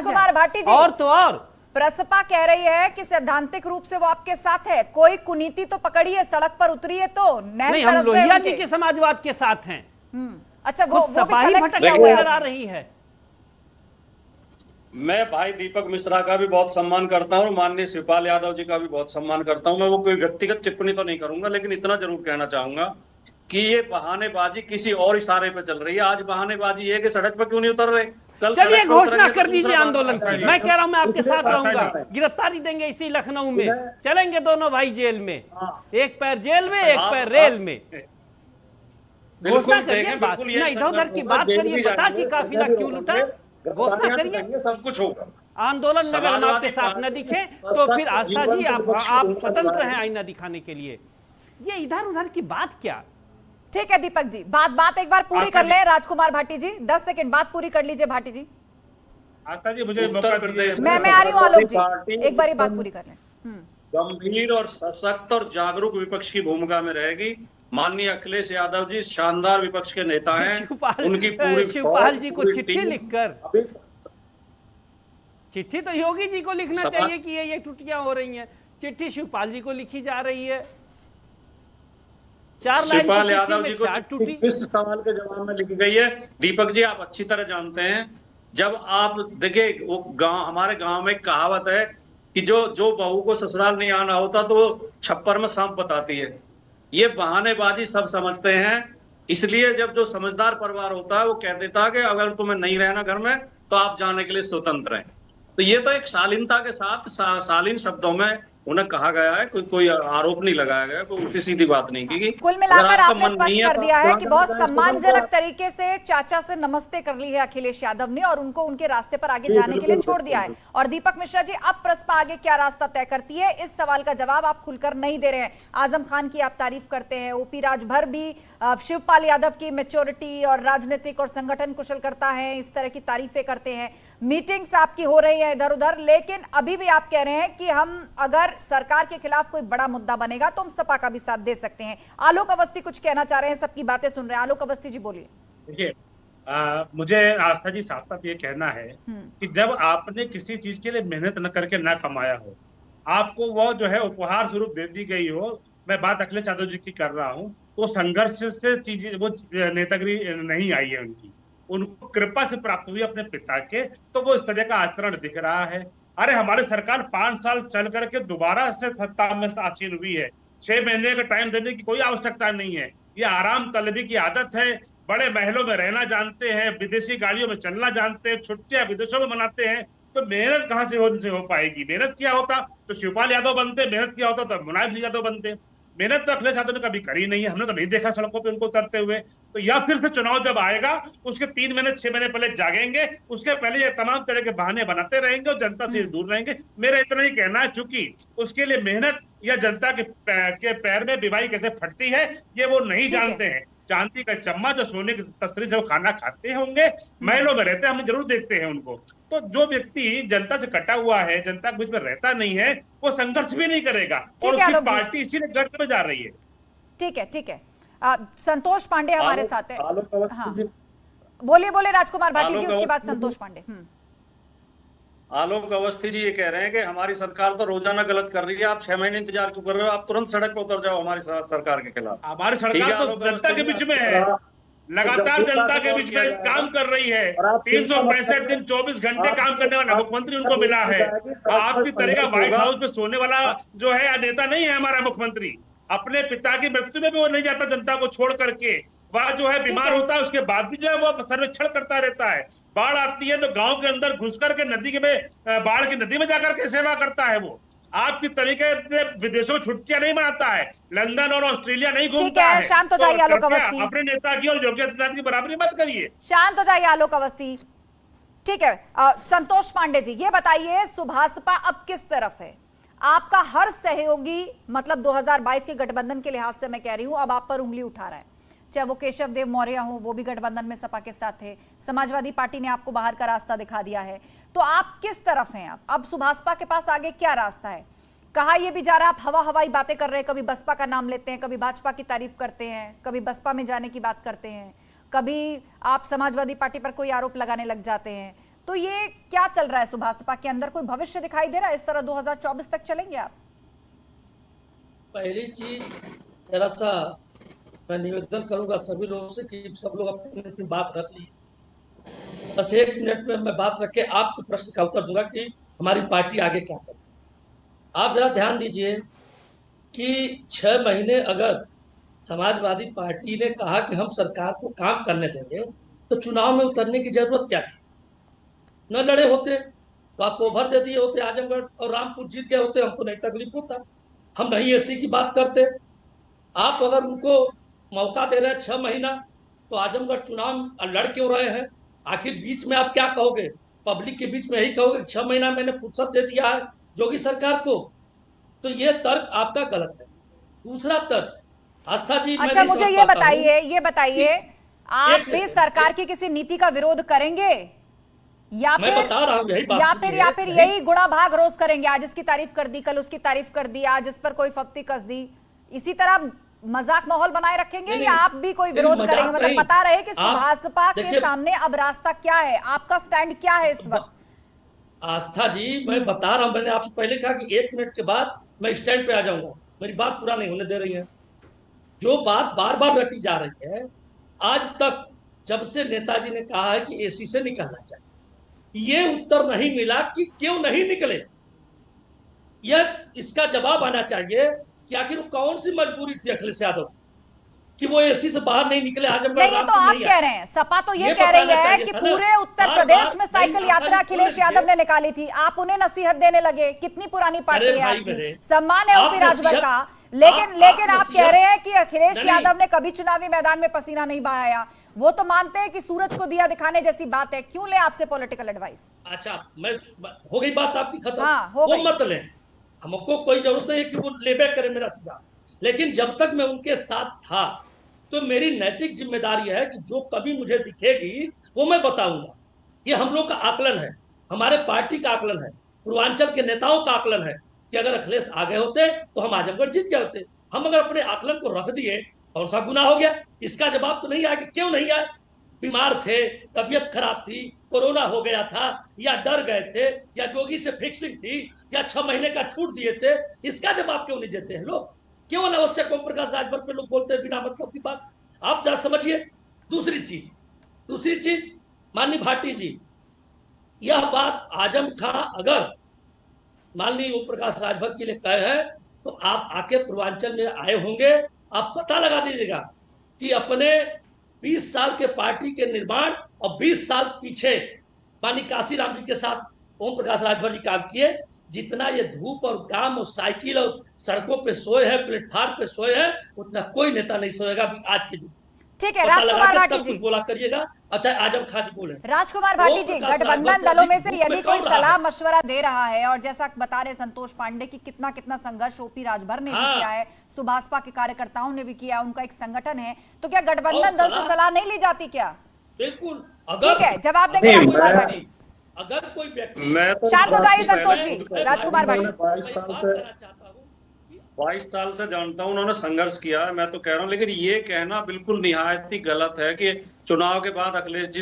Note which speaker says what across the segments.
Speaker 1: कुमार भाटी जी,
Speaker 2: और तो और
Speaker 1: प्रसपा कह रही है कि सैद्धांतिक रूप से वो आपके साथ है, कोई कुनीति तो पकड़िए, सड़क पर उतरिए तो
Speaker 2: नहीं, हम लोहिया जी के समाजवाद के साथ हैं।
Speaker 1: अच्छा, वो
Speaker 2: सपाही
Speaker 1: भी
Speaker 2: भटकते हुए नजर आ रही है।
Speaker 3: मैं भाई दीपक मिश्रा का भी बहुत सम्मान करता हूँ और माननीय शिवपाल यादव जी का भी बहुत सम्मान करता हूँ। मैं वो कोई व्यक्तिगत टिप्पणी तो नहीं करूंगा, लेकिन इतना जरूर कहना चाहूंगा कि ये बहानेबाजी किसी और इशारे पे चल रही है। आज बहानेबाजी है कि सड़क पर क्यों नहीं उतर रहे, कल
Speaker 2: चलिए
Speaker 3: सड़क पर
Speaker 2: घोषणा
Speaker 3: उतरेंगे तो
Speaker 2: कर दीजिए
Speaker 3: दूसरा
Speaker 2: आंदोलन की। मैं कह रहा हूं मैं आपके साथ रहूंगा, गिरफ्तारी देंगे इसी लखनऊ में, चलेंगे दोनों भाई जेल में, एक पैर जेल में एक पैर रेल में। घोषणा करिए, बात ना इधर उधर की बात करिए, बता कि काफिला क्यों लुटा, घोषणा करिए।
Speaker 3: सब कुछ होगा।
Speaker 2: आंदोलन में अगर हम आपके साथ न दिखे तो फिर आस्था जी आप स्वतंत्र हैं आईना दिखाने के लिए। ये इधर उधर की बात क्या?
Speaker 1: ठीक है दीपक जी, बात एक बार पूरी कर ले। राजकुमार भाटी जी 10 सेकंड बात पूरी कर लीजिए। भाटी जी,
Speaker 4: आस्था जी मुझे
Speaker 3: उत्तर प्रदेश
Speaker 1: मैं आ रही हूँ। आलोक जी एक बार ये बात पूरी कर लें।
Speaker 3: गंभीर और सशक्त और जागरूक विपक्ष की भूमिका में रहेगी। माननीय अखिलेश यादव जी शानदार विपक्ष के नेता हैं। उनकी पूरी
Speaker 2: शिवपाल जी को चिट्ठी लिखकर, चिट्ठी तो योगी जी को लिखना चाहिए कि ये टुटियां हो रही हैं, चिट्ठी शिवपाल जी को लिखी जा रही है। 4 लाइन
Speaker 3: शिवपाल यादव जी को
Speaker 2: टूटी।
Speaker 3: इस सवाल के जवाब में लिखी गई है। दीपक जी आप अच्छी तरह जानते हैं, जब आप देखिए वो गांव, हमारे गांव में एक कहावत है कि जो बहू को ससुराल नहीं आना होता तो छप्पर में सांप बताती है। ये बहानेबाजी सब समझते हैं, इसलिए जब जो समझदार परिवार होता है वो कह देता है कि अगर तुम्हें नहीं रहना घर में तो आप जाने के लिए स्वतंत्र हैं। तो ये तो एक शालीनता के साथ शालीन शब्दों में उन्हें कहा गया है, कोई आरोप नहीं लगाया गया, कोई उल्टी सीधी बात नहीं की।
Speaker 1: कुल मिलाकर आपने स्पष्ट कर दिया है कि बहुत सम्मानजनक तरीके से चाचा से नमस्ते कर ली है अखिलेश यादव ने और उनको उनके रास्ते पर आगे जाने के लिए छोड़ दिया है। और दीपक मिश्रा जी, अब प्रसपा आगे क्या रास्ता तय करती है, इस सवाल का जवाब आप खुलकर नहीं दे रहे हैं। आजम खान की आप तारीफ करते हैं, ओपी राजभर भी शिवपाल यादव की मैच्योरिटी और राजनीतिक और संगठन कुशल करता है, इस तरह की तारीफें करते हैं। मीटिंग्स आपकी हो रही है इधर उधर, लेकिन अभी भी आप कह रहे हैं कि हम अगर सरकार के खिलाफ कोई बड़ा मुद्दा बनेगा तो हम सपा का भी साथ दे सकते हैं। आलोक अवस्थी कुछ कहना चाह रहे हैं, सबकी बातें सुन रहे हैं। आलोक अवस्थी जी बोलिए।
Speaker 4: देखिए, मुझे आस्था जी साफ साफ ये कहना है कि जब आपने किसी चीज के लिए मेहनत न करके ना कमाया हो, आपको वो जो है उपहार स्वरूप दे दी गई हो, मैं बात अखिलेश यादव जी की कर रहा हूँ, तो संघर्ष से चीजें वो नेतागिरी नहीं आई है उनकी, उनको कृपा से प्राप्त हुई अपने पिता के, तो वो इस तरह का आचरण दिख रहा है। अरे हमारी सरकार 5 साल चल करके दोबारा से सत्ता में आसीन हुई है, 6 महीने का टाइम देने की कोई आवश्यकता नहीं है। ये आराम तलबी की आदत है, बड़े महलों में रहना जानते हैं, विदेशी गाड़ियों में चलना जानते हैं, छुट्टियां विदेशों में मनाते हैं, तो मेहनत कहाँ से उनसे हो पाएगी? मेहनत किया होता तो शिवपाल यादव बनते, मेहनत किया होता तो मुलायम सिंह यादव बनते। मेहनत तो अखिलेश यादव ने कभी करी नहीं है, हमने तो नहीं देखा सड़कों पे उनको उतरते हुए। तो या फिर से चुनाव जब आएगा उसके 3 महीने 6 महीने पहले जागेंगे, उसके पहले ये तमाम तरह के बहाने बनाते रहेंगे और जनता से दूर रहेंगे। मेरा इतना ही कहना है, चूंकि उसके लिए मेहनत या जनता के पैर में बीमारी कैसे फटती है ये वो नहीं जानते हैं। चांदी का चम्मच और सोने की तस्तरी से वो खाना खाते होंगे, महलों में रहते हैं, हम जरूर देखते हैं उनको। तो जो व्यक्ति जनता से कटा हुआ है, जनता के बीच में रहता नहीं है, वो संघर्ष भी नहीं करेगा और उसकी पार्टी इसीलिए गर्त में जा रही है।
Speaker 1: ठीक है संतोष पांडे हमारे साथ है। हाँ बोलिए राजकुमार भाटी जी, उसके बाद संतोष पांडे।
Speaker 3: आलोक अवस्थी जी ये कह रहे हैं कि हमारी सरकार तो रोजाना गलत कर रही है, आप 6 महीने इंतजार क्यों कर रहे हो, आप तुरंत सड़क पर उतर जाओ हमारी सरकार के खिलाफ।
Speaker 4: हमारी सरकार तो जनता के बीच में है, लगातार जनता के बीच में काम कर रही है, 365 दिन 24 घंटे काम करने वाला मुख्यमंत्री उनको मिला है। आपकी तरह का व्हाइट हाउस में सोने वाला जो है नेता नहीं है हमारा मुख्यमंत्री। अपने पिता की मृत्यु में भी वो नहीं जाता जनता को छोड़ करके, वह जो है बीमार होता है उसके बाद भी जो है वो सर्वेक्षण करता रहता है। बाढ़ आती है तो गांव के अंदर घुस करके नदी के में, बाढ़ की नदी में जाकर के सेवा करता है वो। आपकी तरीके से विदेशों में छुट्टियां नहीं मनाता है, लंदन और ऑस्ट्रेलिया नहीं घूमता है।
Speaker 1: शांत हो जाइए आलोक अवस्थी,
Speaker 4: अपने नेता की और योगी आदित्यनाथ की बराबरी मत करिए।
Speaker 1: शांत हो जाइए आलोक अवस्थी। ठीक है संतोष पांडे जी ये बताइए, सुभाषपा अब किस तरफ है? आपका हर सहयोगी, मतलब 2022 के गठबंधन के लिहाज से मैं कह रही हूं, अब आप पर उंगली उठा रहा है, चाहे वो केशव देव मौर्य हो, वो भी गठबंधन में सपा के साथ थे, समाजवादी पार्टी ने आपको बाहर का रास्ता दिखा दिया है, तो आप किस तरफ हैं? अब सुभाषपा के पास आगे क्या रास्ता है? कहा यह भी जा रहा है, आप हवाई बातें कर रहे हैं, कभी बसपा का नाम लेते हैं, कभी भाजपा की तारीफ करते हैं, कभी बसपा में जाने की बात करते हैं, कभी आप समाजवादी पार्टी पर कोई आरोप लगाने लग जाते हैं, तो ये क्या चल रहा है सुभाषपा के अंदर? कोई भविष्य दिखाई दे रहा है इस तरह 2024 तक चलेंगे आप?
Speaker 5: पहली चीज जरा सा मैं निवेदन करूंगा सभी लोगों से कि सब लोग अपनी बात रख ली। बस 1 मिनट में मैं बात रख के आपके प्रश्न का उत्तर दूंगा कि हमारी पार्टी आगे क्या करे। आप जरा ध्यान दीजिए कि 6 महीने अगर समाजवादी पार्टी ने कहा कि हम सरकार को काम करने देंगे तो चुनाव में उतरने की जरूरत क्या थी? न लड़े होते तो आपको ओवर दे दिए होते, आजमगढ़ और रामपुर जीत गए होते, हमको नहीं तकलीफ होता, हम नहीं एसी की बात करते। आप अगर उनको मौका दे रहे हैं 6 महीना, तो आजमगढ़ चुनाव लड़ क्यों रहे हैं? आखिर बीच में आप क्या कहोगे? पब्लिक के बीच में यही कहोगे 6 महीना मैंने फुर्सत दे दिया है योगी सरकार को? तो ये तर्क आपका गलत है। दूसरा तर्क, आस्था जी,
Speaker 1: अच्छा मुझे ये बताइए आप भी सरकार की किसी नीति का विरोध करेंगे या
Speaker 5: मैं बता रहा हूं यही बात,
Speaker 1: या फिर यही गुणा भाग रोज करेंगे? आज इसकी तारीफ कर दी, कल उसकी तारीफ कर दी, आज इस पर कोई फप्ती कस दी, इसी तरह मजाक माहौल बनाए रखेंगे या आप भी कोई विरोध करेंगे? मतलब बता रहे कि सुभाषपा के सामने अब रास्ता क्या है, आपका स्टैंड क्या है इस वक्त?
Speaker 5: आस्था जी, मैं बता रहा हूं, मैंने आपसे पहले कहा कि 1 मिनट के बाद मैं स्टैंड पे आ जाऊंगा। मेरी बात पूरा नहीं होने दे रही है। जो बात बार बार रटी जा रही है, आज तक जब से नेताजी ने कहा है कि एसी से निकलना चाहिए, ये उत्तर नहीं मिला कि क्यों नहीं निकले। यह इसका जवाब आना चाहिए कि आखिर कौन सी मजबूरी थी अखिलेश यादव कि वो एसी से बाहर नहीं निकले। आजमगढ़
Speaker 1: नहीं, ये तो आप कह रहे हैं, सपा तो ये कह रही है कि पूरे उत्तर प्रदेश में साइकिल यात्रा अखिलेश यादव ने निकाली थी, आप उन्हें नसीहत देने लगे। कितनी पुरानी पार्टी है आपकी, सम्मान है ओपी राजभर का, लेकिन आप कह रहे हैं कि अखिलेश यादव ने कभी चुनावी मैदान में पसीना नहीं बहाया। वो तो मानते हैं कि सूरज को दिया दिखाने जैसी बात है, क्यों ले आपसे पॉलिटिकल एडवाइस?
Speaker 5: अच्छा, मैं हो गई बात आपकी खत्म।
Speaker 1: हाँ,
Speaker 5: वो मत ले, हमको कोई जरूरत नहीं है कि वो लेबैक करे मेरा दिया, लेकिन जब तक मैं उनके साथ था तो मेरी नैतिक जिम्मेदारी है कि जो कभी मुझे दिखेगी वो मैं बताऊंगा। ये हम लोग का आकलन है, हमारे पार्टी का आकलन है, पूर्वांचल के नेताओं का आकलन है कि अगर अखिलेश आगे होते तो हम आजमगढ़ जीत गए होते। हम अगर अपने आकलन को रख दिए, कौन सा गुनाह हो गया? इसका जवाब तो नहीं आया कि क्यों नहीं आया। बीमार थे, तबीयत खराब थी, कोरोना हो गया था, या डर गए थे, या योगी से फिक्सिंग थी, या 6 महीने का छूट दिए थे, इसका जवाब क्यों नहीं देते हैं लोग? क्यों अनावश्यक ओम प्रकाश राजभर पे लोग बोलते हैं बिना मतलब की बात? आप जरा समझिए। दूसरी चीज माननीय भाटी जी, यह बात आजम खां अगर माननीय ओम प्रकाश राजभर के लिए कहे हैं तो आप आके पूर्वांचल में आए होंगे, आप पता लगा दीजिएगा कि अपने 20 साल के पार्टी के निर्माण और 20 साल पीछे माननीय काशीराम जी के साथ ओम प्रकाश राजभर जी काम किए। जितना ये धूप और गाम और साइकिल और सड़कों पे सोए हैं, प्लेटफार्म पे सोए हैं, उतना कोई नेता नहीं सोएगा आज के युग।
Speaker 1: ठीक है, राजकुमार भाटी जी
Speaker 5: बोला करिएगा। अच्छा, आजम खां जी बोले।
Speaker 1: राजकुमार भाटी जी, गठबंधन दलों में से यदि कोई सलाह मशवरा दे रहा है, और जैसा बता रहे संतोष पांडे की कितना संघर्ष ओपी राजभर ने भी किया है, सुभाषपा के कार्यकर्ताओं ने भी किया, उनका एक संगठन है, तो क्या गठबंधन दल से सलाह नहीं ली जाती क्या?
Speaker 5: बिल्कुल।
Speaker 1: ठीक है, जवाब देंगे राजकुमार भाटी।
Speaker 5: अगर कोई व्यक्ति
Speaker 1: शांत हो जाइए संतोष जी। राजकुमार भाटी,
Speaker 3: 22 साल से जानता हूं, उन्होंने संघर्ष किया है, मैं तो कह रहा हूं। लेकिन ये कहना बिल्कुल निहायत ही गलत है कि चुनाव के बाद अखिलेश जी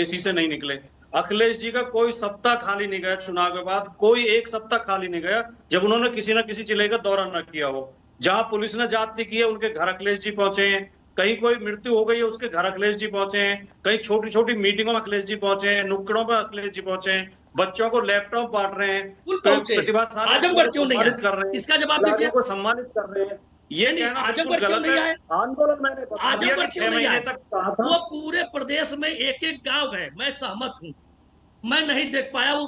Speaker 3: एसी से नहीं निकले। अखिलेश जी का कोई सप्ताह खाली नहीं गया चुनाव के बाद, कोई एक सप्ताह खाली नहीं गया जब उन्होंने किसी न किसी जिले का दौरा न किया हो। जहां पुलिस ने जाती की है उनके घर अखिलेश जी पहुंचे हैं, कहीं कोई मृत्यु हो गई है उसके घर अखिलेश जी पहुंचे हैं, कहीं छोटी छोटी मीटिंगों में अखिलेश जी पहुंचे हैं, नुक्कड़ों पर अखिलेश जी पहुंचे हैं, बच्चों को लैपटॉप बांट रहे हैं, प्रतिभाशाली
Speaker 5: आजमगढ़ क्यों नहीं
Speaker 3: कर रहे हैं,
Speaker 5: इसका जवाब दीजिए,
Speaker 3: को सम्मानित कर रहे हैं। ये कहना
Speaker 5: आजमगढ़ क्यों नहीं आए?
Speaker 3: आंदोलन मैंने बता दिया कि 6 महीने तक कहा था।
Speaker 5: वो पूरे प्रदेश में एक एक गांव गए, मैं सहमत हूँ, मैं नहीं देख पाया। वो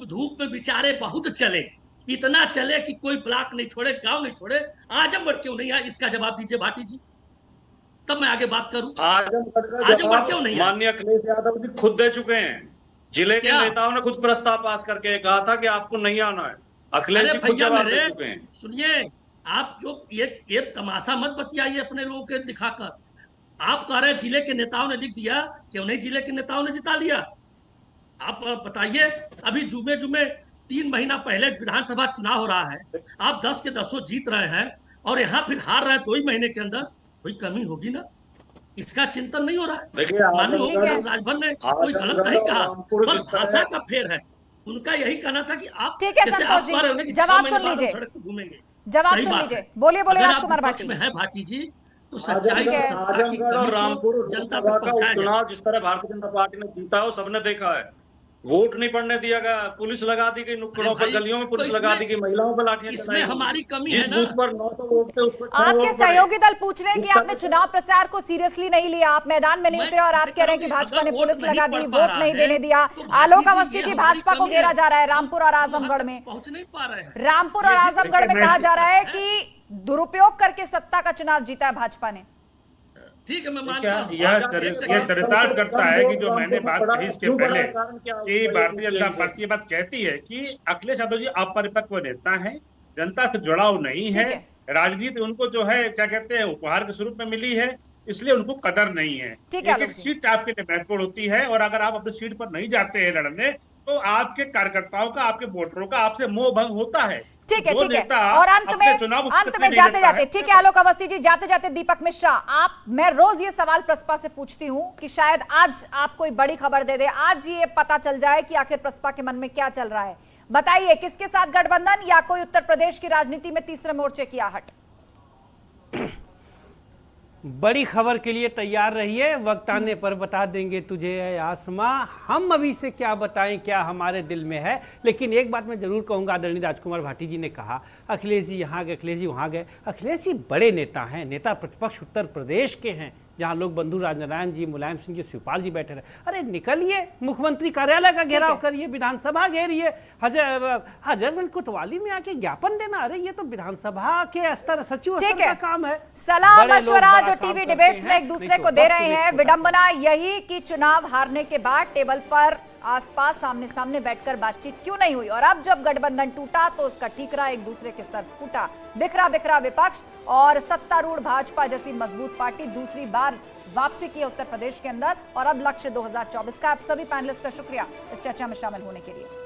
Speaker 5: धूप में बेचारे बहुत चले, इतना चले कि कोई ब्लॉक नहीं छोड़े, गांव नहीं छोड़े। आजमगढ़ क्यों नहीं आए? इसका जवाब दीजिए भाटी जी, तब मैं आगे बात करूं।
Speaker 3: आजमगढ़ क्यों नहीं? माननीय अखिलेश यादव जी खुद दे चुके हैं, जिले के नेताओं ने खुद प्रस्ताव पास करके कहा था कि आपको नहीं आना है। अखिलेश जी खुद जवाब दे चुके हैं।
Speaker 5: सुनिए, आप जो ये तमाशा मत बतियाइए अपने लोगों के दिखाकर। आप कह रहे हैं जिले के नेताओं ने लिख दिया, क्यों नहीं जिले के नेताओं ने जिता लिया? आप बताइए। अभी जुमे 3 महीना पहले विधानसभा चुनाव हो रहा है, आप 10 के 10 जीत रहे हैं, और यहाँ फिर हार रहे हैं 2 ही महीने के अंदर। कोई कमी होगी ना? इसका चिंतन नहीं हो रहा है।
Speaker 3: देखिए
Speaker 5: माननीय
Speaker 1: ठीक है।
Speaker 5: राजभर ने कोई गलत नहीं कहा, बस भाषा का फेर है। उनका यही कहना था कि आप
Speaker 1: ठीक है
Speaker 5: जैसे
Speaker 1: संतोष
Speaker 5: आप कह रहे हो ना
Speaker 1: जी,
Speaker 5: कि 6
Speaker 1: जवाब
Speaker 5: महीने
Speaker 1: सुन
Speaker 5: बाद हम
Speaker 1: लीजिए,
Speaker 5: सड़क पे घूमेंगे,
Speaker 1: जवाब
Speaker 5: सही
Speaker 1: सुन
Speaker 5: बात
Speaker 1: लीजिए।
Speaker 5: है।
Speaker 1: बोलिए
Speaker 5: अगर आप
Speaker 1: राजकुमार
Speaker 5: विपक्ष
Speaker 1: भाटी।
Speaker 5: में है भाटी जी, तो सच्चाई
Speaker 1: ठीक है।
Speaker 5: की
Speaker 3: आजमगढ़ और रामपुर
Speaker 5: जनता
Speaker 3: लोकसभा
Speaker 5: तक
Speaker 3: का
Speaker 5: पहुंचाया जाए।
Speaker 3: उपचुनाव जिस तरह भारतीय जनता पार्टी ने जीता है वो सबने देखा है। वोट नहीं पड़ने दिया गया, पुलिस लगा दी गई नुक्कड़ों पर, गलियों में पुलिस लगा दी गई, महिलाओं पर लाठियां
Speaker 5: इसमें
Speaker 3: चलाई गई।
Speaker 5: हमारी कमी
Speaker 3: जिस
Speaker 5: है ना।
Speaker 3: बूथ पर 900 वोट थे उस पर 6
Speaker 1: आपके
Speaker 3: वोट पड़े।
Speaker 1: सहयोगी दल पूछ रहे हैं कि
Speaker 3: जिस
Speaker 1: आपने
Speaker 3: तरह-
Speaker 1: चुनाव प्रचार को सीरियसली नहीं लिया, आप मैदान में नहीं उतरे और आप कह रहे हैं कि भाजपा ने पुलिस लगा दी, वोट नहीं देने दिया। आलोक अवस्थी जी, भाजपा को घेरा जा रहा है रामपुर और आजमगढ़ में।
Speaker 5: पहुंच नहीं पा रहे हैं।
Speaker 1: रामपुर और आजमगढ़ में कहा जा रहा है कि दुरुपयोग करके सत्ता का चुनाव जीता है भाजपा ने।
Speaker 5: ठीक है, मैं मानता हूं।
Speaker 4: यह चरितार्थ करता है कि जो मैंने बात कही इसके पहले कि भारतीय जनता पार्टी ये बात कहती है कि अखिलेश यादव जी अपरिपक्व नेता हैं, जनता से जुड़ाव नहीं है, राजनीति उनको जो है क्या कहते हैं उपहार के स्वरूप में मिली है, इसलिए उनको कदर नहीं है। एक सीट आपके लिए महत्वपूर्ण होती है और अगर आप अपनी सीट पर नहीं जाते हैं लड़ने तो आपके कार्यकर्ताओं का, आपके वोटरों का आपसे मोह भंग होता है।
Speaker 1: ठीक है, ठीक है। और अंत में जाते जाते, ठीक है आलोक अवस्थी जी, जाते जाते दीपक मिश्रा, मैं रोज ये सवाल प्रसपा से पूछती हूँ कि शायद आज आप कोई बड़ी खबर दे दे, आज ये पता चल जाए कि आखिर प्रसपा के मन में क्या चल रहा है। बताइए, किसके साथ गठबंधन या कोई उत्तर प्रदेश की राजनीति में तीसरे मोर्चे की आहट?
Speaker 2: बड़ी खबर के लिए तैयार रहिए, वक्त आने पर बता देंगे तुझे आसमां। हम अभी से क्या बताएं क्या हमारे दिल में है, लेकिन एक बात मैं जरूर कहूंगा, आदरणीय राजकुमार भाटी जी ने कहा अखिलेश जी यहाँ गए, अखिलेश जी वहाँ गए। अखिलेश जी बड़े नेता हैं, नेता प्रतिपक्ष उत्तर प्रदेश के हैं, जहाँ लोग बंधु राजनारायण जी, मुलायम सिंह जी, शिवपाल जी बैठे रहे। अरे निकलिए, मुख्यमंत्री कार्यालय का घेराव करिए, विधानसभा घेरिए, हजरतगंज कोतवाली में आके ज्ञापन देना। अरे ये तो विधानसभा के स्तर, सचिव स्तर का काम है।
Speaker 1: सलाह मशवरा जो टीवी डिबेट्स में एक दूसरे को दे रहे हैं, विडंबना यही कि चुनाव हारने के बाद टेबल पर आसपास सामने सामने बैठकर बातचीत क्यों नहीं हुई, और अब जब गठबंधन टूटा तो उसका ठीकरा एक दूसरे के सर फूटा। बिखरा बिखरा विपक्ष और सत्तारूढ़ भाजपा जैसी मजबूत पार्टी दूसरी बार वापसी की है उत्तर प्रदेश के अंदर, और अब लक्ष्य 2024 का। आप सभी पैनलिस्ट का शुक्रिया इस चर्चा में शामिल होने के लिए।